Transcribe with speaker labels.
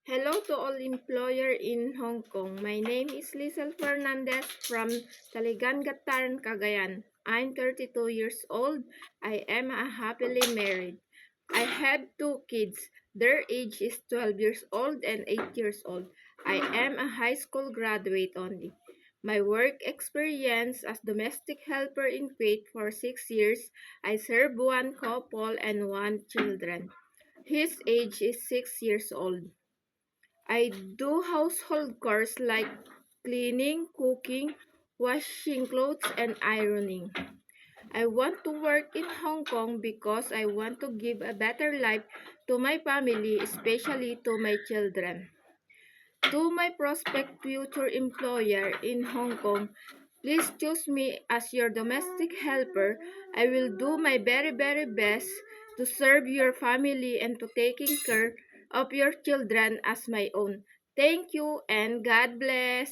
Speaker 1: Hello to all employer in Hong Kong. My name is Lizel Fernandez from Taligangatan, Cagayan. I'm 32 years old. I am a happily married. I have two kids. Their age is 12 years old and 8 years old. I am a high school graduate only. My work experience as domestic helper in Kuwait for 6 years. I serve one couple and one children. His age is 6 years old. I do household chores like cleaning, cooking, washing clothes, and ironing. I want to work in Hong Kong because I want to give a better life to my family, especially to my children. To my prospective future employer in Hong Kong, please choose me as your domestic helper. I will do my very best to serve your family and to taking care of your children as my own. Thank you and God bless.